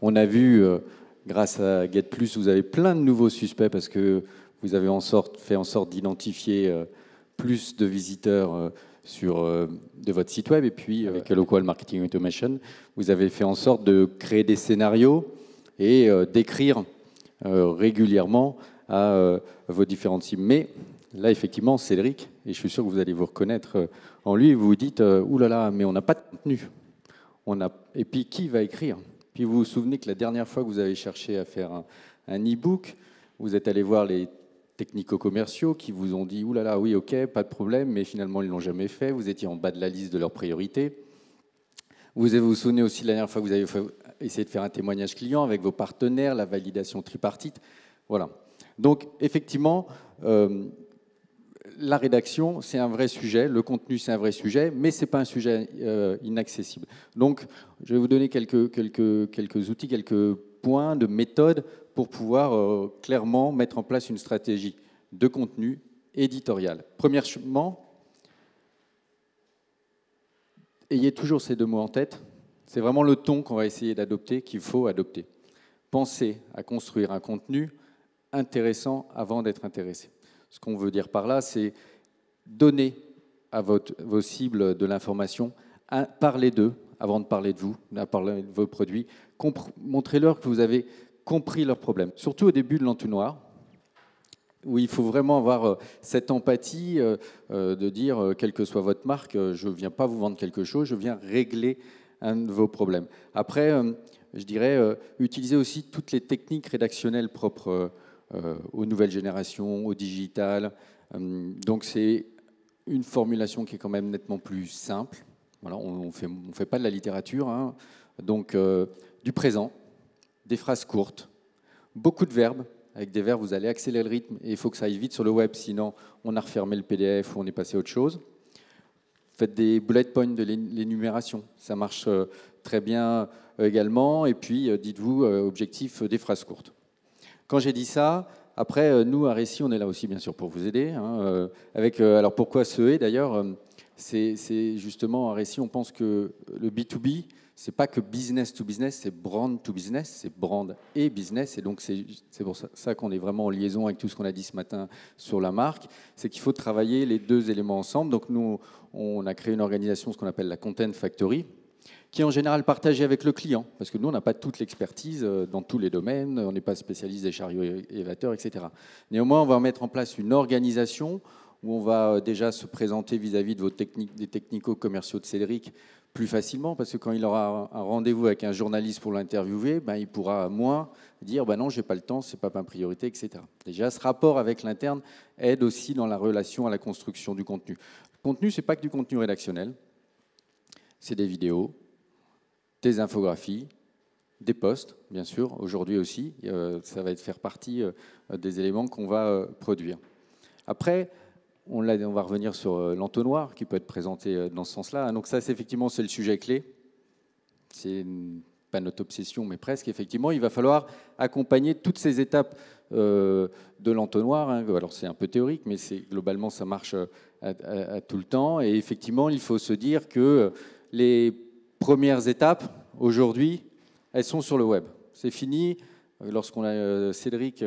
On a vu, grâce à Get+, vous avez plein de nouveaux suspects parce que vous avez fait en sorte d'identifier plus de visiteurs de votre site web. Et puis, avec Local Marketing Automation, vous avez fait en sorte de créer des scénarios et d'écrire régulièrement à vos différentes cibles. Mais là, effectivement, Cédric, et je suis sûr que vous allez vous reconnaître en lui, vous vous dites ouh là là, mais on n'a pas de contenu. Et puis, qui va écrire? Puis vous vous souvenez que la dernière fois que vous avez cherché à faire un e-book, vous êtes allé voir les technico-commerciaux qui vous ont dit ouh là là, oui, ok, pas de problème, mais finalement, ils ne l'ont jamais fait. Vous étiez en bas de la liste de leurs priorités. Vous vous souvenez aussi de la dernière fois que vous avez essayé de faire un témoignage client avec vos partenaires, la validation tripartite. Voilà. Donc, effectivement, la rédaction, c'est un vrai sujet, le contenu, c'est un vrai sujet, mais ce n'est pas un sujet inaccessible. Donc, je vais vous donner quelques outils, quelques points de méthode pour pouvoir clairement mettre en place une stratégie de contenu éditorial. Premièrement, ayez toujours ces deux mots en tête. C'est vraiment le ton qu'on va essayer d'adopter, qu'il faut adopter. Pensez à construire un contenu intéressant avant d'être intéressé. Ce qu'on veut dire par là, c'est donner à vos cibles de l'information, parlez d'eux avant de parler de vous, de parler de vos produits. Montrez-leur que vous avez compris leurs problèmes. Surtout au début de l'entonnoir, où il faut vraiment avoir cette empathie de dire, quelle que soit votre marque, je ne viens pas vous vendre quelque chose, je viens régler un de vos problèmes. Après, je dirais, utilisez aussi toutes les techniques rédactionnelles propres aux nouvelles générations, au digital. Donc c'est une formulation qui est quand même nettement plus simple. Voilà, on fait pas de la littérature. Hein. Donc du présent, des phrases courtes, beaucoup de verbes. Avec des verbes, vous allez accélérer le rythme et il faut que ça aille vite sur le web, sinon on a refermé le PDF ou on est passé à autre chose. Faites des bullet points de l'énumération, ça marche très bien également. Et puis dites-vous, objectif, des phrases courtes. Quand j'ai dit ça, après, nous, à Récit, on est là aussi, bien sûr, pour vous aider. Hein, alors, pourquoi ce « et » d'ailleurs c'est justement, à Récit, on pense que le B2B, c'est pas que business to business, c'est brand to business, c'est brand et business. Et donc, c'est pour ça qu'on est vraiment en liaison avec tout ce qu'on a dit ce matin sur la marque. C'est qu'il faut travailler les deux éléments ensemble. Donc, nous, on a créé une organisation, ce qu'on appelle la Content Factory, qui est en général partagé avec le client, parce que nous, on n'a pas toute l'expertise dans tous les domaines, on n'est pas spécialiste des chariots élévateurs, etc. Néanmoins, on va mettre en place une organisation où on va déjà se présenter vis-à-vis de des technico-commerciaux de Cédric plus facilement, parce que quand il aura un rendez-vous avec un journaliste pour l'interviewer, il pourra moins dire non, j'ai pas le temps, c'est pas ma priorité, etc. Déjà, ce rapport avec l'interne aide aussi dans la relation à la construction du contenu. Le contenu, c'est pas que du contenu rédactionnel, c'est des vidéos, des infographies, des posts, bien sûr, aujourd'hui aussi. Ça va faire partie des éléments qu'on va produire. Après, on va revenir sur l'entonnoir qui peut être présenté dans ce sens-là. Donc ça, effectivement, c'est le sujet clé. C'est pas notre obsession, mais presque. Effectivement, il va falloir accompagner toutes ces étapes de l'entonnoir. Alors c'est un peu théorique, mais globalement, ça marche à tout le temps. Et effectivement, il faut se dire que les premières étapes, aujourd'hui, elles sont sur le web. C'est fini. Lorsqu'on a Cédric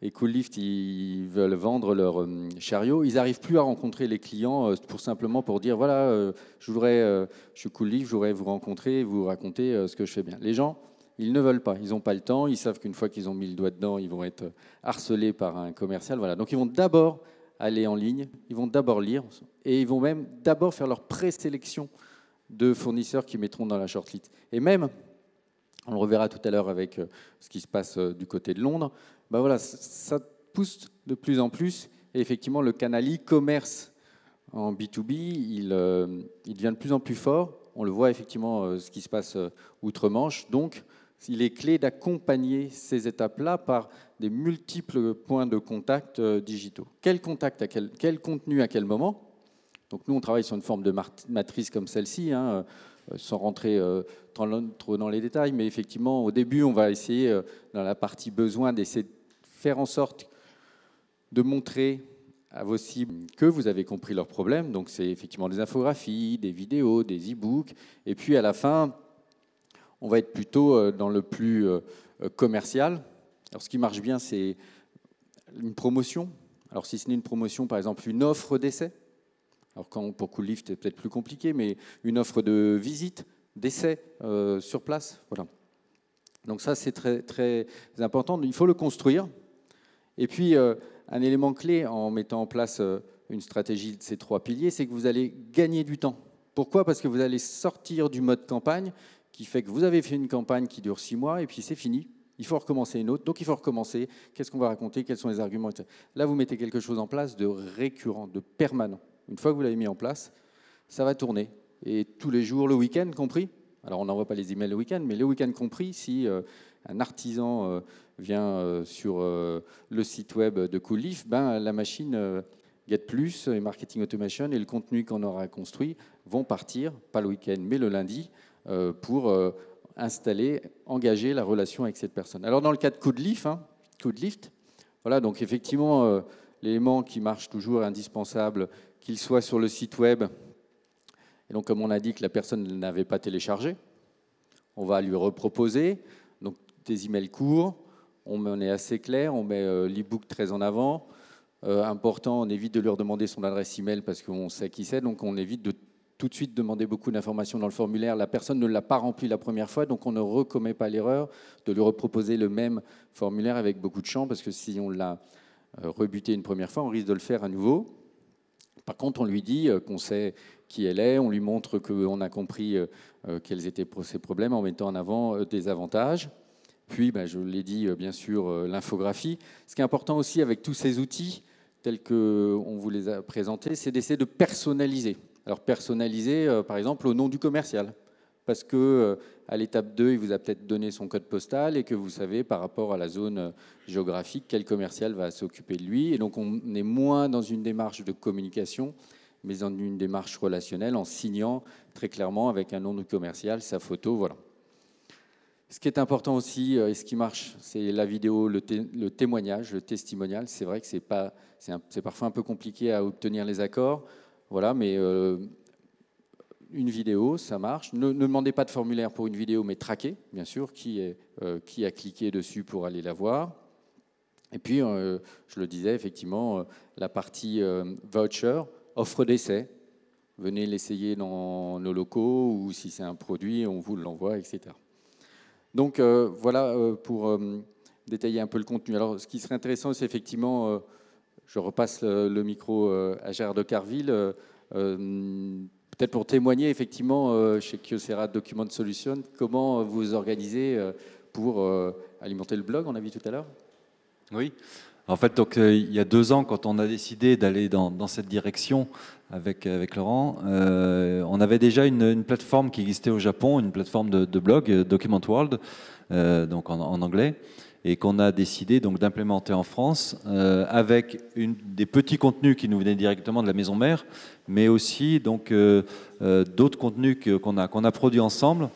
et Coollift, ils veulent vendre leur chariot, ils n'arrivent plus à rencontrer les clients simplement pour dire voilà, je suis Coollift, je voudrais vous rencontrer, vous raconter ce que je fais bien. Les gens, ils ne veulent pas, ils n'ont pas le temps, ils savent qu'une fois qu'ils ont mis le doigt dedans, ils vont être harcelés par un commercial. Voilà. Donc ils vont d'abord aller en ligne, ils vont d'abord lire et ils vont même d'abord faire leur présélection de fournisseurs qui mettront dans la shortlist. Et même, on le reverra tout à l'heure avec ce qui se passe du côté de Londres, voilà, ça pousse de plus en plus. Et effectivement, le canal e-commerce en B2B, il devient de plus en plus fort. On le voit effectivement ce qui se passe outre-Manche. Donc, il est clé d'accompagner ces étapes-là par des multiples points de contact digitaux. Quel contact, quel contenu à quel moment? Donc nous, on travaille sur une forme de matrice comme celle-ci, hein, sans rentrer trop dans les détails, mais effectivement, au début, on va essayer, dans la partie besoin, d'essayer de faire en sorte de montrer à vos cibles que vous avez compris leurs problèmes. Donc c'est effectivement des infographies, des vidéos, des e-books. Et puis à la fin, On va être plutôt dans le plus commercial. Alors, ce qui marche bien, c'est une promotion. Alors, si ce n'est une promotion, par exemple, une offre d'essai. Alors, pour Coollift, c'est peut-être plus compliqué, mais une offre de visite, d'essai sur place. Voilà. Donc ça, c'est très, très important. Il faut le construire. Et puis, un élément clé en mettant en place une stratégie de ces 3 piliers, c'est que vous allez gagner du temps. Pourquoi? Parce que vous allez sortir du mode campagne, qui fait que vous avez fait une campagne qui dure 6 mois, et puis c'est fini. Il faut recommencer une autre. Donc, il faut recommencer. Qu'est-ce qu'on va raconter? Quels sont les arguments, etc. Là, vous mettez quelque chose en place de récurrent, de permanent. Une fois que vous l'avez mis en place, ça va tourner. Et tous les jours, le week-end compris. Alors, on n'envoie pas les emails le week-end, mais le week-end compris, si un artisan vient sur le site web de Coollift, ben, la machine GetPlus et Marketing Automation et le contenu qu'on aura construit vont partir, pas le week-end, mais le lundi, pour installer, engager la relation avec cette personne. Alors, dans le cas de Coollift, voilà, donc effectivement, l'élément qui marche toujours indispensable, qu'il soit sur le site web. Et donc, comme on a dit que la personne ne l'avait pas téléchargé, on va lui reproposer donc, des emails courts, on est assez clair, on met l'e-book très en avant. Important, on évite de leur demander son adresse email parce qu'on sait qui c'est, donc on évite de tout de suite demander beaucoup d'informations dans le formulaire. La personne ne l'a pas rempli la première fois, donc on ne recommet pas l'erreur de lui reproposer le même formulaire avec beaucoup de champs, parce que si on l'a rebuté une première fois, on risque de le faire à nouveau. Par contre, on lui dit qu'on sait qui elle est, on lui montre qu'on a compris quels étaient ses problèmes en mettant en avant des avantages. Puis, je l'ai dit, bien sûr, l'infographie. Ce qui est important aussi avec tous ces outils, tels qu'on vous les a présentés, c'est d'essayer de personnaliser. Alors, personnaliser, par exemple, au nom du commercial. Parce qu'à l'étape 2, il vous a peut-être donné son code postal et que vous savez, par rapport à la zone géographique, quel commercial va s'occuper de lui. Et donc, on est moins dans une démarche de communication, mais dans une démarche relationnelle, en signant très clairement avec un nom de commercial, sa photo, voilà. Ce qui est important aussi, et ce qui marche, c'est la vidéo, le témoignage, le testimonial. C'est vrai que c'est parfois un peu compliqué à obtenir les accords, voilà, mais une vidéo, ça marche. Ne demandez pas de formulaire pour une vidéo, mais traquez, bien sûr, qui a cliqué dessus pour aller la voir. Et puis, je le disais, effectivement, la partie voucher, offre d'essai. Venez l'essayer dans nos locaux, ou si c'est un produit, on vous l'envoie, etc. Donc, voilà pour détailler un peu le contenu. Alors, ce qui serait intéressant, c'est effectivement, je repasse le micro à Gérard de Carville, peut-être pour témoigner effectivement chez Kyocera Document Solutions, comment vous organisez pour alimenter le blog, on a vu tout à l'heure. Oui, en fait, donc, il y a 2 ans, quand on a décidé d'aller dans cette direction avec Laurent, on avait déjà une plateforme qui existait au Japon, une plateforme de blog, Document World, donc en anglais, et qu'on a décidé donc d'implémenter en France avec des petits contenus qui nous venaient directement de la maison mère, mais aussi donc d'autres contenus qu'on a produits ensemble.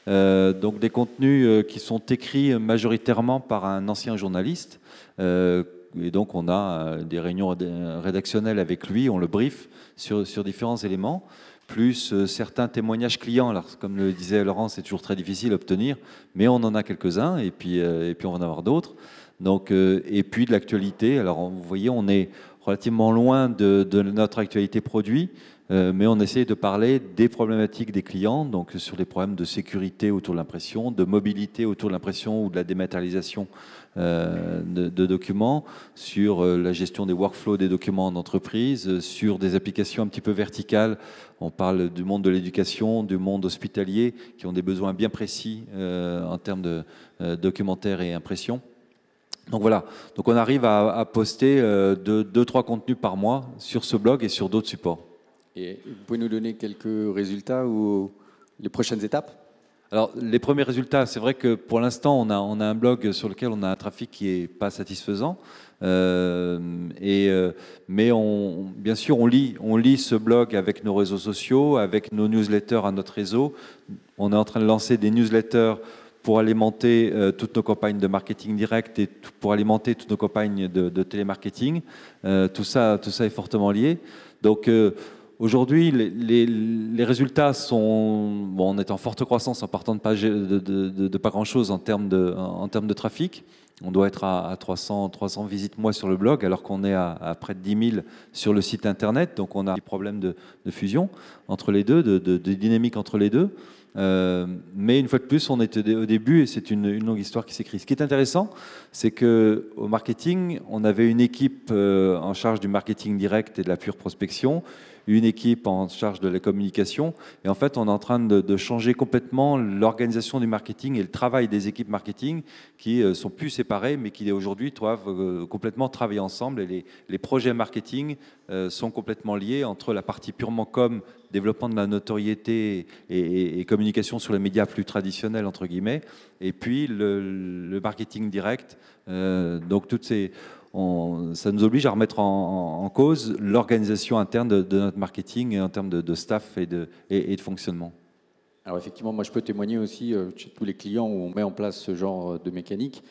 Donc des contenus qui sont écrits majoritairement par un ancien journaliste. Et donc on a des réunions rédactionnelles avec lui, on le brief sur différents éléments, plus certains témoignages clients. Alors, comme le disait Laurent, c'est toujours très difficile à obtenir, mais on en a quelques-uns, et puis on va en avoir d'autres. Donc, et puis de l'actualité. Alors, vous voyez, on est relativement loin de notre actualité produit, mais on essaie de parler des problématiques des clients, donc sur les problèmes de sécurité autour de l'impression, de mobilité autour de l'impression ou de la dématérialisation de documents, sur la gestion des workflows des documents en entreprise, sur des applications un petit peu verticales. On parle du monde de l'éducation, du monde hospitalier, qui ont des besoins bien précis en termes de documentaire et impression. Donc voilà, donc on arrive à poster 2-3 contenus par mois sur ce blog et sur d'autres supports. Et vous pouvez nous donner quelques résultats ou les prochaines étapes? Alors, les premiers résultats, c'est vrai que pour l'instant, on a un blog sur lequel on a un trafic qui n'est pas satisfaisant. Mais bien sûr, on lit ce blog avec nos réseaux sociaux, avec nos newsletters à notre réseau. On est en train de lancer des newsletters pour alimenter toutes nos campagnes de marketing direct et pour alimenter toutes nos campagnes de télémarketing. Tout ça est fortement lié. Donc, Aujourd'hui, les résultats sont, bon, on est en forte croissance en partant de pas grand-chose en termes de trafic. On doit être à 300 visites mois sur le blog, alors qu'on est à près de 10 000 sur le site internet. Donc on a des problèmes de fusion entre les deux, de dynamique entre les deux. Mais une fois de plus, on est au début et c'est une longue histoire qui s'écrit. Ce qui est intéressant, c'est qu'au marketing, on avait une équipe en charge du marketing direct et de la pure prospection, une équipe en charge de la communication. Et en fait, on est en train de changer complètement l'organisation du marketing et le travail des équipes marketing qui sont plus séparées, mais qui aujourd'hui doivent complètement travailler ensemble. Et les projets marketing sont complètement liés entre la partie purement com, développement de la notoriété et communication sur les médias plus traditionnels, entre guillemets, et puis le marketing direct. Donc toutes ces... ça nous oblige à remettre en cause l'organisation interne de notre marketing en termes de staff et de fonctionnement. Alors effectivement, moi je peux témoigner aussi chez tous les clients où on met en place ce genre de mécanique.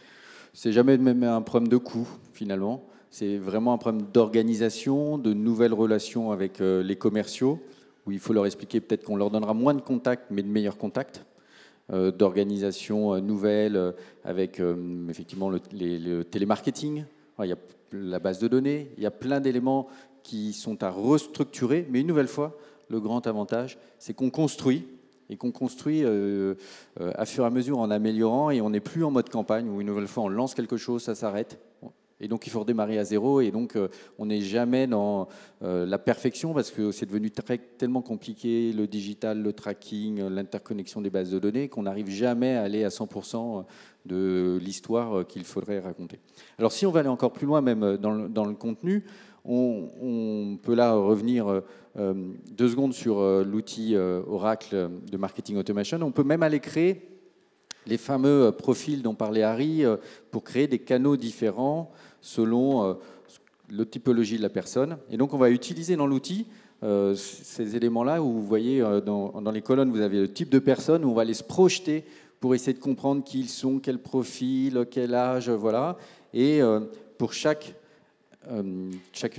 C'est jamais même un problème de coût finalement. C'est vraiment un problème d'organisation, de nouvelles relations avec les commerciaux, où il faut leur expliquer peut-être qu'on leur donnera moins de contacts, mais de meilleurs contacts, d'organisation nouvelle avec effectivement le télémarketing. Il y a la base de données, il y a plein d'éléments qui sont à restructurer, mais une nouvelle fois, le grand avantage, c'est qu'on construit, et qu'on construit à fur et à mesure en améliorant, et on n'est plus en mode campagne, où une nouvelle fois on lance quelque chose, ça s'arrête, et donc il faut redémarrer à zéro, et donc on n'est jamais dans la perfection, parce que c'est devenu tellement compliqué, le digital, le tracking, l'interconnexion des bases de données, qu'on n'arrive jamais à aller à 100% de l'histoire qu'il faudrait raconter. Alors si on va aller encore plus loin, même dans le contenu, on peut là revenir 2 secondes sur l'outil Oracle de Marketing Automation. On peut même aller créer les fameux profils dont parlait Harry pour créer des canaux différents selon la typologie de la personne. Et donc on va utiliser dans l'outil ces éléments-là où vous voyez dans les colonnes, vous avez le type de personne, où on va aller se projeter pour essayer de comprendre qui ils sont, quel profil, quel âge, voilà. Et pour chacune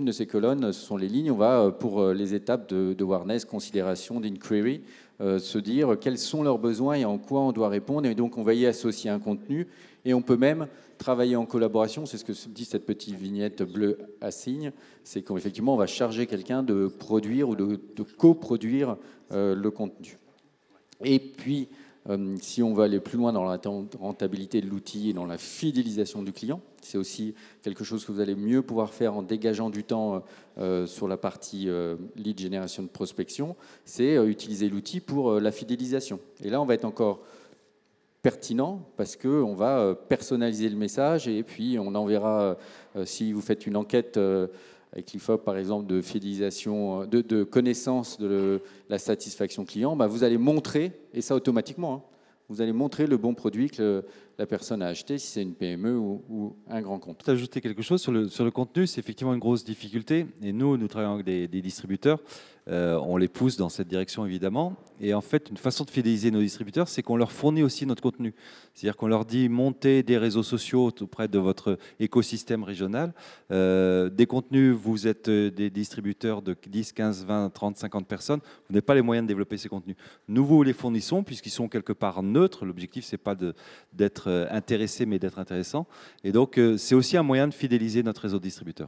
de ces colonnes, ce sont les lignes, on va, pour les étapes de awareness, considération, d'inquiry, se dire quels sont leurs besoins et en quoi on doit répondre. Et donc, on va y associer un contenu. Et on peut même travailler en collaboration. C'est ce que dit cette petite vignette bleue à signe. C'est qu'effectivement, on va charger quelqu'un de produire ou de coproduire le contenu. Et puis, si on veut aller plus loin dans la rentabilité de l'outil et dans la fidélisation du client, c'est aussi quelque chose que vous allez mieux pouvoir faire en dégageant du temps sur la partie lead generation de prospection, c'est utiliser l'outil pour la fidélisation. Et là, on va être encore pertinent parce qu'on va personnaliser le message et puis on enverra, si vous faites une enquête avec l'IFOP, par exemple, de fidélisation, de connaissance de la satisfaction client, bah, vous allez montrer, et ça automatiquement, hein, vous allez montrer le bon produit que la personne a acheté, si c'est une PME ou un grand compte. Ajouter quelque chose sur le contenu, c'est effectivement une grosse difficulté. Et nous travaillons avec des distributeurs. On les pousse dans cette direction, évidemment. Et en fait, une façon de fidéliser nos distributeurs, c'est qu'on leur fournit aussi notre contenu. C'est-à-dire qu'on leur dit, montez des réseaux sociaux auprès de votre écosystème régional. Des contenus, vous êtes des distributeurs de 10, 15, 20, 30, 50 personnes. Vous n'avez pas les moyens de développer ces contenus. Nous vous les fournissons, puisqu'ils sont quelque part neutres. L'objectif, ce n'est pas d'être intéressé, mais d'être intéressant. Et donc, c'est aussi un moyen de fidéliser notre réseau de distributeurs.